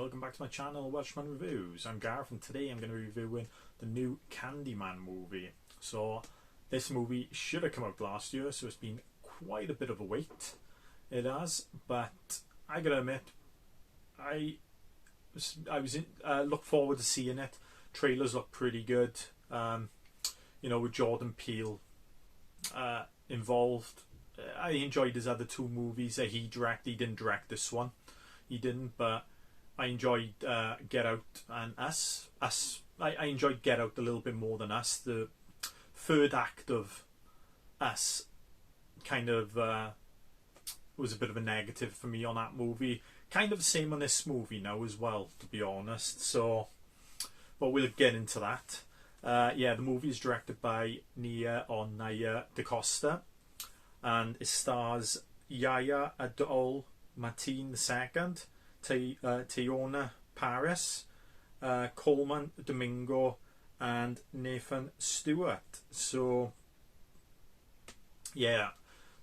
welcome back to my channel, Welshman Reviews. I'm Gareth and today I'm going to be reviewing the new Candyman movie. So this movie should have come out last year, so it's been quite a bit of a wait. It has, but I gotta admit, I look forward to seeing it. Trailers look pretty good. You know, with Jordan Peele involved. I enjoyed his other two movies that he directed. He didn't direct this one. He didn't, but I enjoyed Get Out and Us. I enjoyed Get Out a little bit more than Us. The third act of Us kind of was a bit of a negative for me on that movie. Kind of the same on this movie now as well, to be honest. So, but we'll get into that. Yeah, the movie is directed by Nia DaCosta, and it stars Yahya Abdul-Mateen II, Teyonah Parris, Coleman Domingo, and Nathan Stewart. So yeah,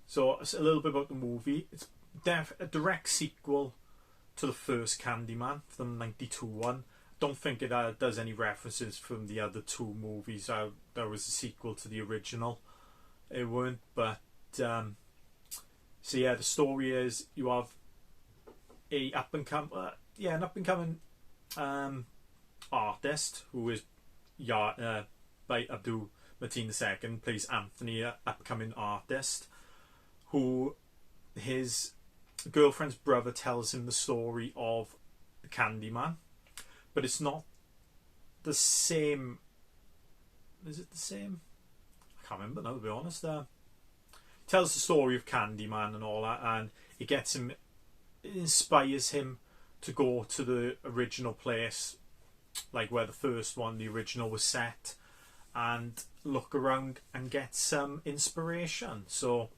so it's a little bit about the movie. It's a direct sequel to the first Candyman from '92 one. Don't think it does any references from the other two movies. There was a sequel to the original. It weren't, but so yeah, the story is you have an up and coming artist who is by Abdul-Mateen II, plays Anthony, upcoming artist, who his girlfriend's brother tells him the story of the Candyman, but it's not the same. Is it the same? I can't remember now, to be honest. Tells the story of Candyman and all that, and it inspires him to go to the original place, like where the first one, the original, was set, and look around and get some inspiration. So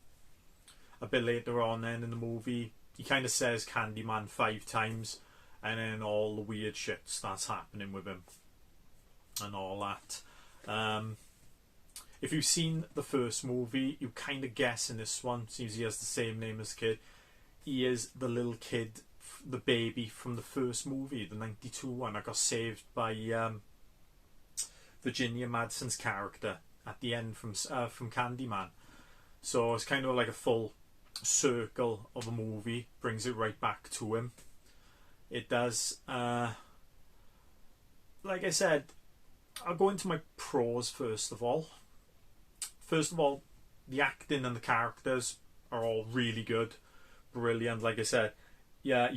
a bit later on then in the movie, he kind of says Candyman 5 times, and then all the weird shit starts happening with him and all that. If you've seen the first movie, you kind of guess in this one, seems he has the same name as the kid. He is the little kid, the baby from the first movie, the '92 one, that got saved by Virginia Madsen's character at the end from Candyman. So it's kind of like a full circle of a movie, brings it right back to him. It does. Like I said, I'll go into my pros first of all. First of all, the acting and the characters are all really good, brilliant. Like I said, yeah,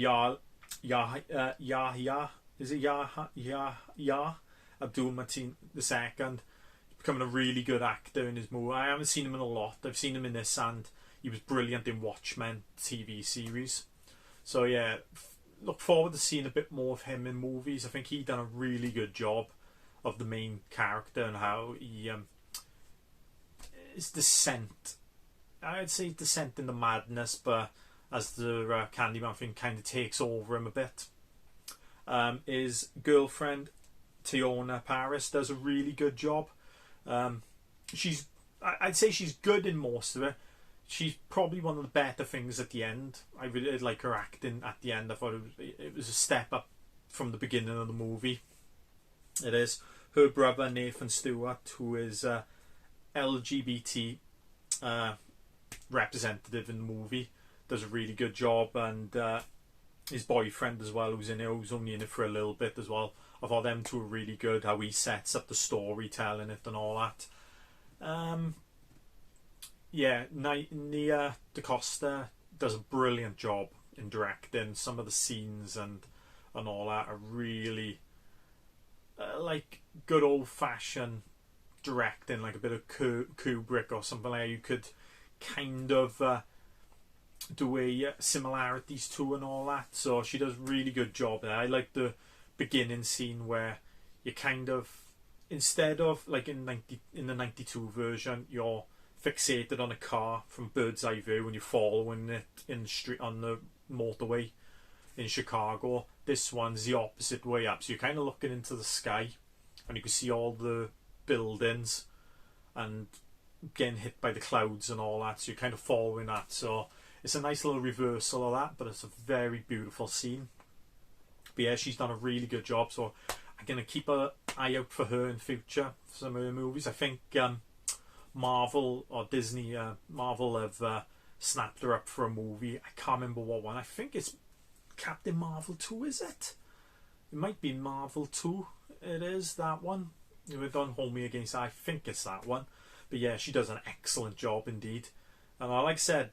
is it Abdul-Mateen II, becoming a really good actor in his movie. I haven't seen him in a lot. I've seen him in this, and he was brilliant in Watchmen TV series. So yeah, look forward to seeing a bit more of him in movies. I think he done a really good job of the main character and how he his descent. I'd say descent in the madness, but as the Candyman thing kind of takes over him a bit. His girlfriend Teyonah Parris does a really good job. I'd say she's good in most of it. She's probably one of the better things at the end. I really like her acting at the end. I thought it was a step up from the beginning of the movie. It is. Her brother Nathan Stewart, who is LGBT representative in the movie, does a really good job, and his boyfriend as well, who's in it, who's only in it for a little bit as well. I thought them two are really good, how he sets up the storytelling it and all that. Yeah, Nia DaCosta does a brilliant job in directing. Some of the scenes and all that are really like good old-fashioned directing, like a bit of Kubrick or something like that. You could kind of do a similarities to and all that. So she does a really good job there. I like the beginning scene where you kind of, instead of like in the '92 version, you're fixated on a car from bird's eye view and you're following it in the street on the motorway in Chicago. This one's the opposite way up, so you're kind of looking into the sky and you can see all the buildings and getting hit by the clouds and all that, so you're kind of following that. So it's a nice little reversal of that, but it's a very beautiful scene. But yeah, she's done a really good job, so I'm going to keep an eye out for her in future for some of her movies. I think Marvel or Disney, Marvel have snapped her up for a movie. I can't remember what one. I think it's Captain Marvel 2, is it? It might be Marvel 2. It is that one. Don't hold me against that. I think it's that one. But yeah, she does an excellent job indeed. And like I said,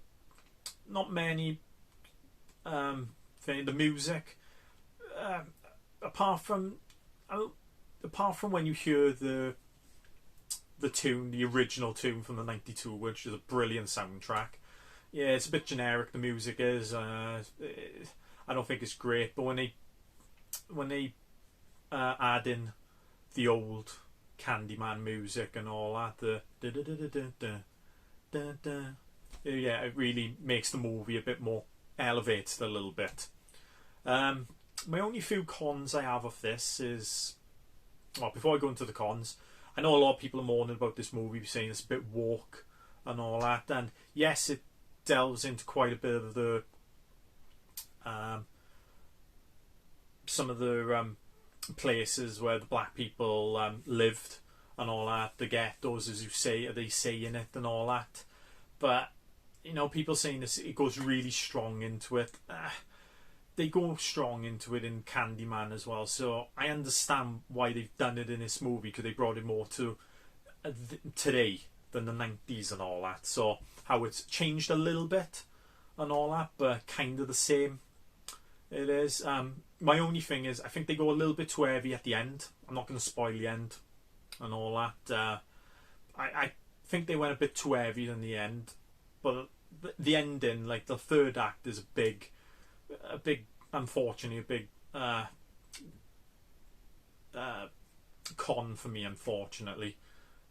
not many the music, apart from when you hear the tune, the original tune from the '92, which is a brilliant soundtrack. Yeah, it's a bit generic. The music is. I don't think it's great, but when they add in the old Candyman music and all that, yeah, it really makes the movie a bit more elevated a little bit. My only few cons I have of this is, well, before I go into the cons, I know a lot of people are moaning about this movie, saying it's a bit woke and all that, and yes, it delves into quite a bit of the some of the places where the black people lived and all that, the ghettos, as you say, they say in it and all that. But you know, people saying this, it goes really strong into it. They go strong into it in Candyman as well, so I understand why they've done it in this movie, because they brought it more to today than the 90s and all that. So how it's changed a little bit and all that, but kind of the same. It is. My only thing is, I think they go a little bit too heavy at the end. I'm not going to spoil the end and all that. I think they went a bit too heavy in the end, but the ending, like the third act, is a big, unfortunately, a big con for me. Unfortunately,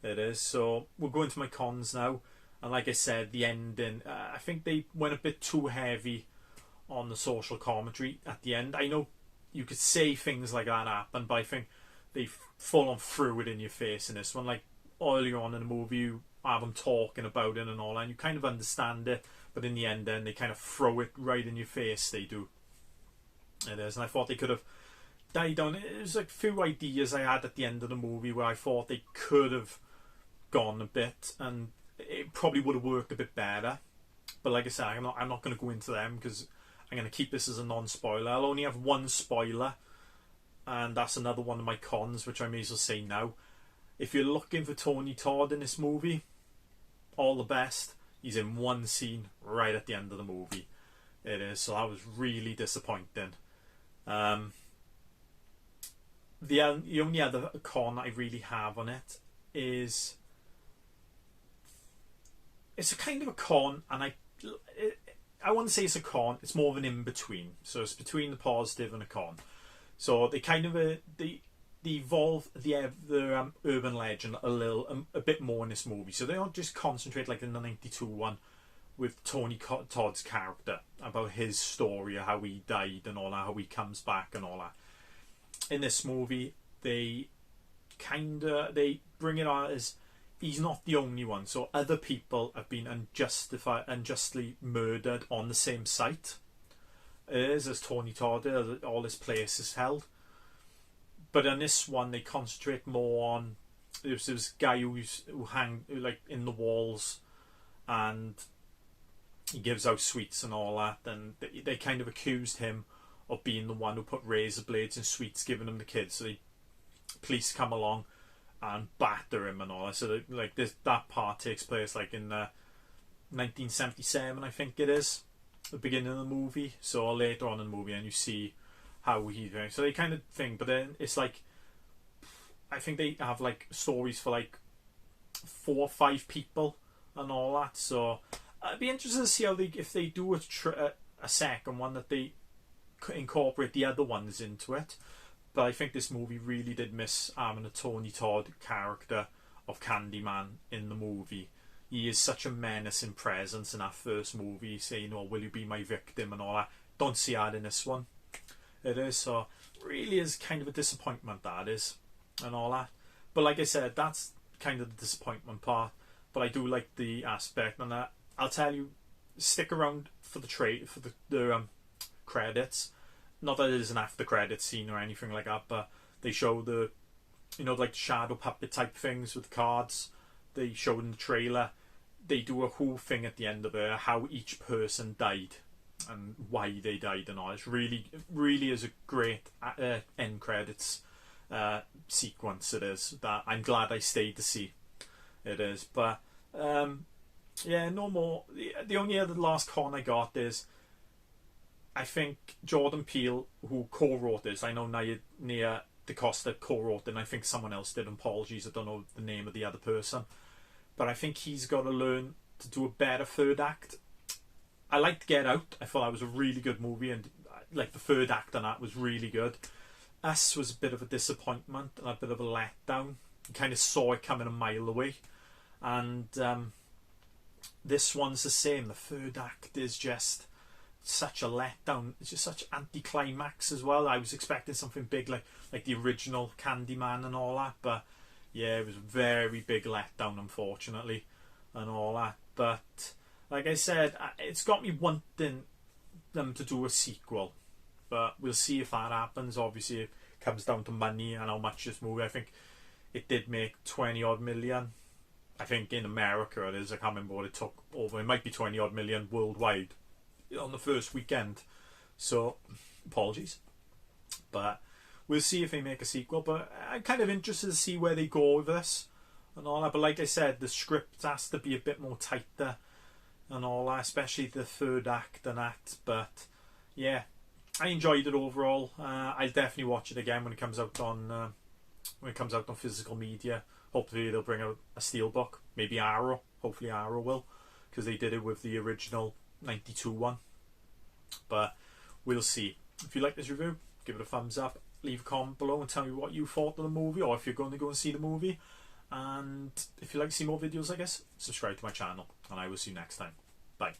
it is. So we'll go into my cons now. And like I said, the ending, I think they went a bit too heavy on the social commentary at the end. I know you could say things like that happen, but I think they've full on threw it in your face in this one. Like earlier on in the movie, you have them talking about it and all, and you kind of understand it, but in the end, then they kind of throw it right in your face. They do. It is, and I thought they could have died on it. It was like a few ideas I had at the end of the movie where I thought they could have gone a bit, and it probably would have worked a bit better. But like I said, I'm not going to go into them because I'm going to keep this as a non-spoiler. I'll only have one spoiler, and that's another one of my cons, which I may as well say now. If you're looking for Tony Todd in this movie, all the best. He's in one scene right at the end of the movie. It is, so that was really disappointing. The only other con I really have on it is, it's a kind of a con, and I wouldn't say it's a con. It's more of an in between. So it's between the positive and a con. So they kind of they evolve the urban legend a bit more in this movie. So they don't just concentrate like in the '92 one with Tony Todd's character, about his story, how he died and all that, how he comes back and all that. In this movie, they bring it on as he's not the only one. So other people have been unjustly murdered on the same site as Tony Todd, all this place is held. But in this one, they concentrate more on this guy who hang like in the walls, and he gives out sweets and all that. And they kind of accused him of being the one who put razor blades and sweets, giving them the kids. So the police come along and batter him and all that. So that part takes place like in 1977, I think it is, the beginning of the movie. So later on in the movie, and you see how he's doing. So they kind of think, but then it's like, I think they have like stories for like 4 or 5 people and all that. So I'd be interested to see how if they do a second one, that they incorporate the other ones into it. But I think this movie really did miss having a Tony Todd character of Candyman in the movie. He is such a menacing presence in that first movie, saying, "Oh, will you be my victim?" and all that. Don't see that in this one. It is, so really is kind of a disappointment, that is, and all that. But like I said, that's kind of the disappointment part. But I do like the aspect, and I'll tell you, stick around for the credits. not that it is an after credit scene or anything like that, but they show the, you know, like shadow puppet type things with cards. They showed in the trailer. They do a whole thing at the end of it, how each person died and why they died and all. It's really is a great end credits sequence. It is that I'm glad I stayed to see. It is, but yeah, no more. The only other last con I got is, I think Jordan Peele, who co-wrote this, I know Nia DaCosta co-wrote it, and I think someone else did. Apologies, I don't know the name of the other person, but I think he's got to learn to do a better third act. I liked Get Out. I thought that was a really good movie, and like the third act on that was really good. Us was a bit of a disappointment and a bit of a letdown. You kind of saw it coming a mile away, and this one's the same. The third act is just such a letdown. It's just such anticlimax as well. I was expecting something big like the original Candyman and all that, but yeah, it was a very big letdown, unfortunately, and all that. But like I said, it's got me wanting them to do a sequel, but we'll see if that happens. Obviously, it comes down to money and how much this movie. I think it did make 20 odd million. I think in America it is. I can't remember what it took over. It might be 20 odd million worldwide on the first weekend. So apologies, but we'll see if they make a sequel. But I'm kind of interested to see where they go with this and all that. But like I said, the script has to be a bit more tighter and all that, especially the third act and that. But yeah, I enjoyed it overall. I'll definitely watch it again when it comes out on physical media. Hopefully they'll bring out a steelbook, maybe Arrow. Hopefully Arrow will, because they did it with the original 92 one. But we'll see. If you like this review, give it a thumbs up, leave a comment below and tell me what you thought of the movie, or if you're going to go and see the movie. And if you like to see more videos like this, subscribe to my channel, and I will see you next time. Bye.